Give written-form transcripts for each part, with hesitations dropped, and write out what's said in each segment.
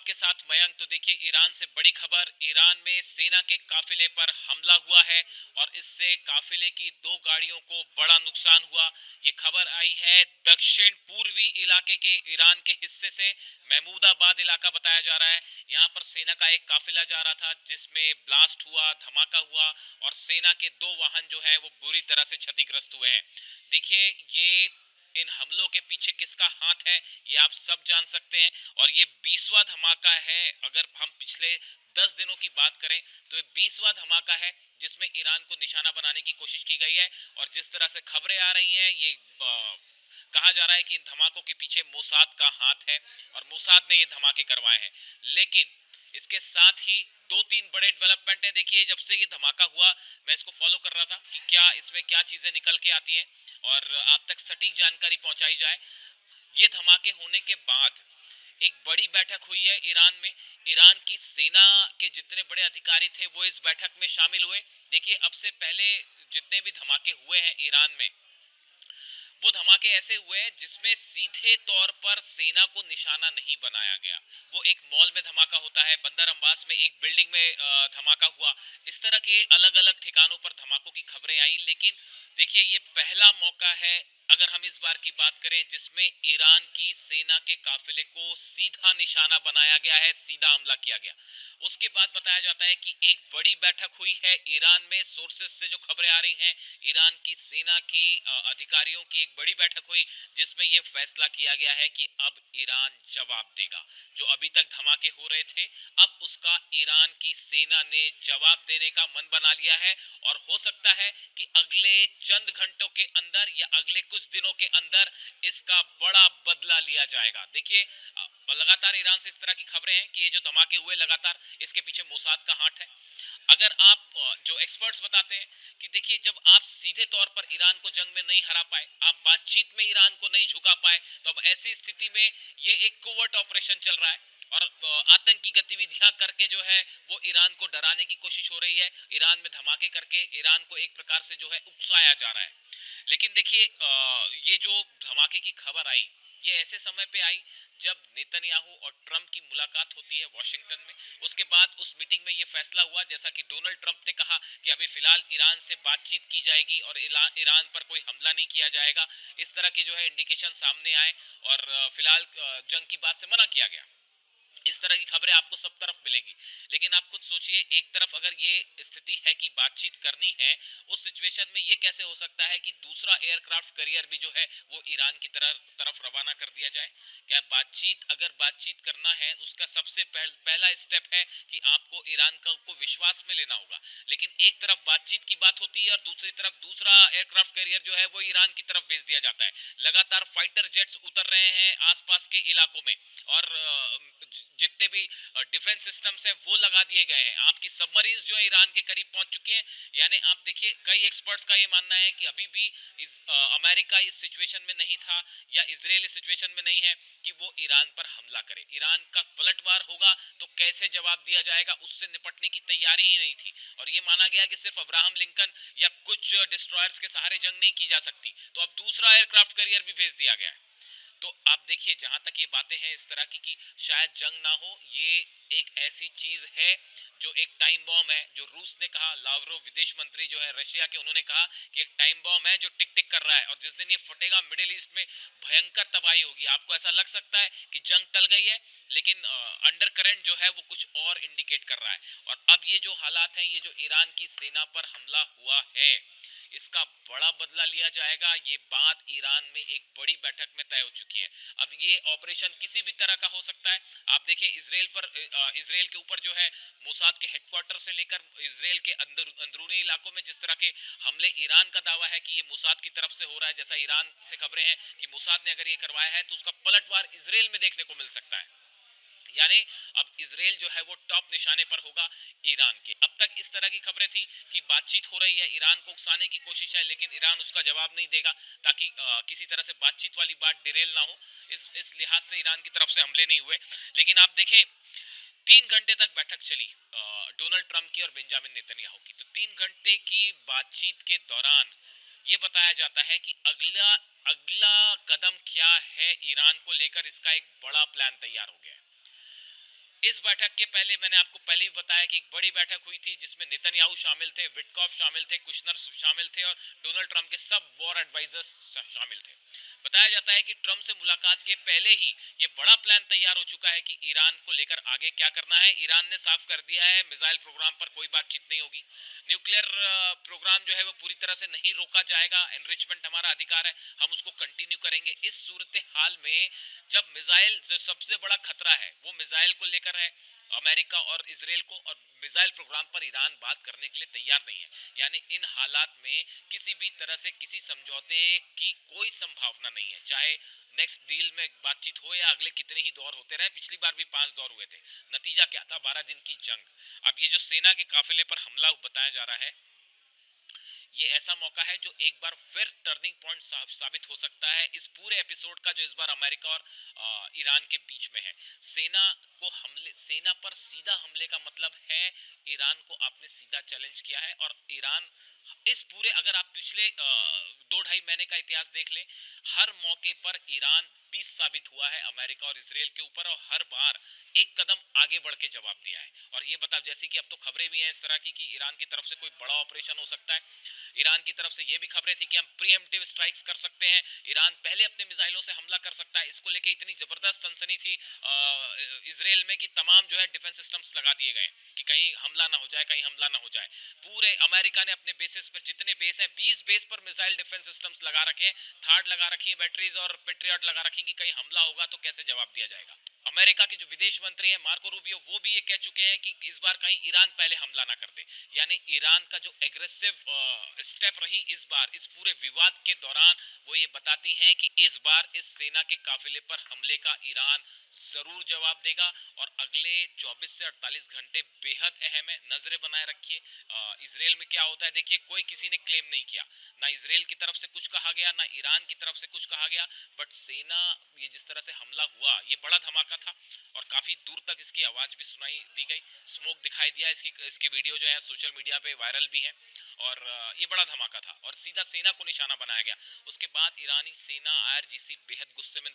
आपके साथ मयंक। तो देखिए, ईरान से बड़ी खबर। ईरान में सेना के काफिले पर हमला हुआ है और इससे काफिले की 2 गाड़ियों को बड़ा नुकसान हुआ। ये खबर आई है दक्षिण पूर्वी इलाके के ईरान के हिस्से से। महमूदाबाद इलाका बताया जा रहा है। यहाँ पर सेना का एक काफिला जा रहा था जिसमें ब्लास्ट हुआ, धमाका हुआ और सेना के 2 वाहन जो है वो बुरी तरह से क्षतिग्रस्त हुए हैं। देखिए, ये इन हमलों के पीछे किसका हाथ है ये आप सब जान सकते हैं। और ये 20वां धमाका है। अगर हम पिछले 10 दिनों की बात करें तो ये 20वां धमाका है जिसमें ईरान को निशाना बनाने की कोशिश की गई है। और जिस तरह से खबरें आ रही हैं, ये कहा जा रहा है कि इन धमाकों के पीछे मोसाद का हाथ है और मोसाद ने ये धमाके करवाए हैं। लेकिन इसके साथ ही 2-3 बड़े डेवलपमेंट है। देखिए, जब से ये धमाका हुआ मैं इसको फॉलो कर रहा था कि क्या इसमें क्या चीजें निकल के आती हैं और आप तक सटीक जानकारी पहुंचाई जाए। ये धमाके होने के बाद एक बड़ी बैठक हुई है ईरान में। ईरान की सेना के जितने बड़े अधिकारी थे वो इस बैठक में शामिल हुए। देखिए, अब से पहले जितने भी धमाके हुए हैं ईरान में, वो धमाके ऐसे हुए हैं जिसमें सीधे तौर पर सेना को निशाना नहीं बनाया गया। वो एक मॉल में धमाका होता है, बंदर अब्बास में एक बिल्डिंग में धमाका हुआ। इस तरह के अलग अलग ठिकानों पर धमाकों की खबरें आई। लेकिन देखिए, ये पहला मौका है अगर हम इस बार की बात करें जिसमें ईरान की सेना के काफिले को सीधा निशाना बनाया गया है, सीधा हमला किया गया। उसके बाद बताया जाता है कि एक बड़ी बैठक हुई है ईरान में। सोर्सेस से जो खबरें आ रही हैं, ईरान की सेना की अधिकारियों की एक बड़ी बैठक हुई जिसमें यह फैसला किया गया है कि अब ईरान जवाब देगा। जो अभी तक धमाके हो रहे थे, अब उसका ईरान की सेना ने जवाब देने का मन बना लिया है। और हो सकता है कि अगले चंद घंटों के अंदर या अगले कुछ दिनों के अंदर इसका बड़ा बदला लिया जाएगा। देखिए, लगातार ईरान से इस तरह की खबरें हैं कि ये जो धमाके हुए लगातार इसके पीछे मोसाद का हाथ है। अगर आप जो एक्सपर्ट्स बताते हैं कि देखिए, जब आप सीधे तौर पर ईरान को जंग में नहीं हरा पाए, आप बातचीत में ईरान को नहीं झुका पाए, तो अब ऐसी स्थिति में ये एक कोवर्ट ऑपरेशन चल रहा है और आतंकी गतिविधियां करके जो है वो ईरान को डराने की कोशिश हो रही है। ईरान में धमाके करके ईरान को एक प्रकार से जो है उकसाया जा रहा है। लेकिन देखिए, ये जो धमाके की खबर आई, ये ऐसे समय पे आई जब नेतन्याहू और ट्रंप की मुलाकात होती है वॉशिंगटन में। उसके बाद उस मीटिंग में ये फैसला हुआ, जैसा कि डोनाल्ड ट्रंप ने कहा कि अभी फिलहाल ईरान से बातचीत की जाएगी और ईरान पर कोई हमला नहीं किया जाएगा। इस तरह के जो है इंडिकेशन सामने आए और फिलहाल जंग की बात से मना किया गया। इस तरह की खबरें आपको सब तरफ मिलेगी। लेकिन आप खुद सोचिए, एक तरफ अगर ये स्थिति है कि बातचीत करनी है, उस सिचुएशन में ये कैसे हो सकता है कि दूसरा एयरक्राफ्ट कैरियर भी जो है वो ईरान की तरफ रवाना कर दिया जाए। क्या बातचीत, अगर बातचीत करना है, उसका सबसे पहला स्टेप है कि आपको ईरान को विश्वास में लेना होगा। लेकिन एक तरफ बातचीत की बात होती है और दूसरी तरफ दूसरा एयरक्राफ्ट कैरियर जो है वो ईरान की तरफ भेज दिया जाता है। लगातार फाइटर जेट्स उतर रहे हैं आसपास के इलाकों में और जितने भी डिफेंस सिस्टम्स हैं वो लगा दिए गए हैं। आपकी सबमरीन्स जो है ईरान के करीब पहुंच चुकी हैं। यानी आप देखिए, कई एक्सपर्ट्स का ये मानना है कि अभी भी अमेरिका इस सिचुएशन में नहीं था या इजराइल इस सिचुएशन में नहीं है कि वो ईरान पर हमला करे। ईरान का पलटवार होगा तो कैसे जवाब दिया जाएगा, उससे निपटने की तैयारी ही नहीं थी। और ये माना गया कि सिर्फ अब्राहम लिंकन या कुछ डिस्ट्रॉयर्स के सहारे जंग नहीं की जा सकती, तो अब दूसरा एयरक्राफ्ट कैरियर भी भेज दिया गया है। तो आप देखिए, जहां तक ये बातें हैं इस तरह की कि शायद जंग ना हो, ये एक ऐसी चीज है जो एक टाइम बॉम्ब है। जो रूस ने कहा, लावरोव विदेश मंत्री जो है रशिया के, उन्होंने कहा कि एक टाइम बॉम्ब है जो टिक टिक कर रहा है और जिस दिन ये फटेगा मिडिल ईस्ट में भयंकर तबाही होगी। आपको ऐसा लग सकता है कि जंग टल गई है, लेकिन अंडर करंट जो है वो कुछ और इंडिकेट कर रहा है। और अब ये जो हालात हैं, ये जो ईरान की सेना पर हमला हुआ है, इसका बड़ा बदला लिया जाएगा। ये बात ईरान में एक बड़ी बैठक में तय हो चुकी है। अब ये ऑपरेशन किसी भी तरह का हो सकता है। आप देखें, इजराइल के ऊपर जो है मोसाद के हेडक्वार्टर से लेकर इजराइल के अंदरूनी इलाकों में जिस तरह के हमले, ईरान का दावा है कि ये मोसाद की तरफ से हो रहा है। जैसा ईरान से खबरें हैं कि मोसाद ने अगर ये करवाया है तो उसका पलटवार इजराइल में देखने को मिल सकता है। यानी अब इजराइल जो है वो टॉप निशाने पर होगा ईरान के। अब तक इस तरह की खबरें थी कि बातचीत हो रही है, ईरान को उकसाने की कोशिश है, लेकिन ईरान उसका जवाब नहीं देगा ताकि किसी तरह से बातचीत वाली बात डिरेल ना हो। इस लिहाज से ईरान की तरफ से हमले नहीं हुए। लेकिन आप देखें, 3 घंटे तक बैठक चली डोनाल्ड ट्रंप की और बेंजामिन नेतन्याहू की। तो 3 घंटे की बातचीत के दौरान ये बताया जाता है कि अगला अगला कदम क्या है ईरान को लेकर, इसका एक बड़ा प्लान तैयार हो गया है। इस बैठक के पहले मैंने आपको पहले ही बताया कि एक बड़ी बैठक हुई थी जिसमें नेतन्याहू शामिल थे, विटकॉफ शामिल थे, कुशनर शामिल थे और डोनाल्ड ट्रंप के सब वॉर एडवाइजर्स शामिल थे। बताया जाता है कि ट्रंप से मुलाकात के पहले ही ये बड़ा प्लान तैयार हो चुका है कि ईरान को लेकर आगे क्या करना है। ईरान ने साफ कर दिया है मिसाइल प्रोग्राम पर कोई बातचीत नहीं होगी, न्यूक्लियर प्रोग्राम जो है वो पूरी तरह से नहीं रोका जाएगा, एनरिचमेंट हमारा अधिकार है, हम उसको कंटिन्यू करेंगे। इस सूरत हाल में जब मिसाइल जो सबसे बड़ा खतरा है वो मिसाइल को लेकर है अमेरिका और इसराइल को, और मिसाइल प्रोग्राम पर ईरान बात करने के लिए तैयार नहीं है, यानी इन हालात में किसी भी तरह से किसी समझौते की कोई संभावना नहीं है, चाहे नेक्स्ट डील में बातचीत हो या अगले कितने ही दौर होते रहे। पिछली बार भी 5 दौर हुए थे, नतीजा क्या था? 12 दिन की जंग। अब ये जो सेना के काफिले पर हमला बताया जा रहा है, ये ऐसा मौका है जो एक बार फिर टर्निंग पॉइंट साबित हो सकता है इस पूरे एपिसोड का, जो इस बार अमेरिका और ईरान के बीच में है। सेना पर सीधा हमले का मतलब है ईरान को आपने सीधा चैलेंज किया है, और ईरान इस पूरे, अगर आप पिछले 2-2.5 महीने का इतिहास देख ले, हर मौके पर ईरान 20 साबित हुआ है अमेरिका और इसराइल के ऊपर, और हर बार एक कदम आगे बढ़ के जवाब दिया है। और ये बता, जैसे कि अब तो खबरें भी हैं इस तरह की कि ईरान की तरफ से कोई बड़ा ऑपरेशन हो सकता है। ईरान की तरफ से ये भी खबरें थी कि हम प्रीएम्प्टिव स्ट्राइक्स कर सकते हैं, ईरान पहले अपने मिसाइलों से हमला कर सकता है। इसको लेके इतनी जबरदस्त सनसनी थी इसराइल में कि तमाम जो है डिफेंस सिस्टम्स लगा दिए गए कि कहीं हमला ना हो जाए, कहीं हमला ना हो जाए। पूरे अमेरिका ने अपने बेसिस पर, जितने बेस हैं 20 बेस पर मिसाइल डिफेंस सिस्टम्स लगा रखे हैं, थार्ड लगा रखी है बैटरीज और पेट्रियट लगा रखी कि कहीं हमला होगा तो कैसे जवाब दिया जाएगा। अमेरिका के जो विदेश मंत्री हैं मार्को रूबियो, वो भी ये कह चुके हैं कि इस बार कहीं ईरान पहले हमला ना कर दे। यानी ईरान का जो एग्रेसिव स्टेप रही इस बार इस पूरे विवाद के दौरान, वो ये बताती हैं कि इस बार इस सेना के काफिले पर हमले का ईरान जरूर जवाब देगा। और अगले 24 से 48 घंटे बेहद अहम है, नजरें बनाए रखिए। इसराइल में क्या होता है देखिए, कोई किसी ने क्लेम नहीं किया, ना इसराइल की तरफ से कुछ कहा गया, ना ईरान की तरफ से कुछ कहा गया, बट सेना, ये जिस तरह से हमला हुआ ये बड़ा धमाका था, और काफी दूर तक इसकी आवाज भी सुनाई दी गई, स्मोक दिखाई दिया, इसकी वीडियो जो है सोशल मीडिया पे वायरल भी है, और ये बड़ा धमाका था और सीधा सेना को निशाना बनाया गया। उसके बाद ईरानी सेना आईआरजीसी बेहद गुस्से में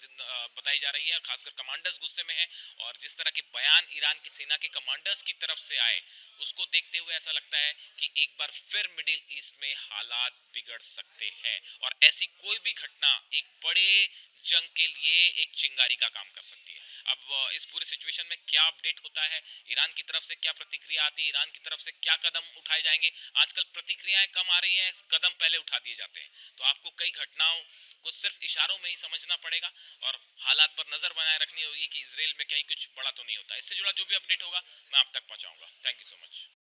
बताई जा रही है, खासकर कमांडर्स गुस्से में है, और जिस तरह के बयान ईरान की सेना के कमांडर्स की तरफ से आए उसको देखते हुए ऐसा लगता है कि एक बार फिर मिडिल ईस्ट में हालात बिगड़ सकते हैं, और ऐसी कोई भी घटना एक बड़े जंग के लिए एक चिंगारी का काम कर सकती है। अब इस पूरे सिचुएशन में क्या अपडेट होता है, ईरान की तरफ से क्या प्रतिक्रिया आती है, ईरान की तरफ से क्या कदम उठाए जाएंगे। आजकल प्रतिक्रियाएं कम आ रही हैं, कदम पहले उठा दिए जाते हैं, तो आपको कई घटनाओं को सिर्फ इशारों में ही समझना पड़ेगा और हालात पर नजर बनाए रखनी होगी कि इसराइल में कहीं कुछ बड़ा तो नहीं होता। इससे जुड़ा जो भी अपडेट होगा मैं आप तक पहुंचाऊंगा। Thank you so much.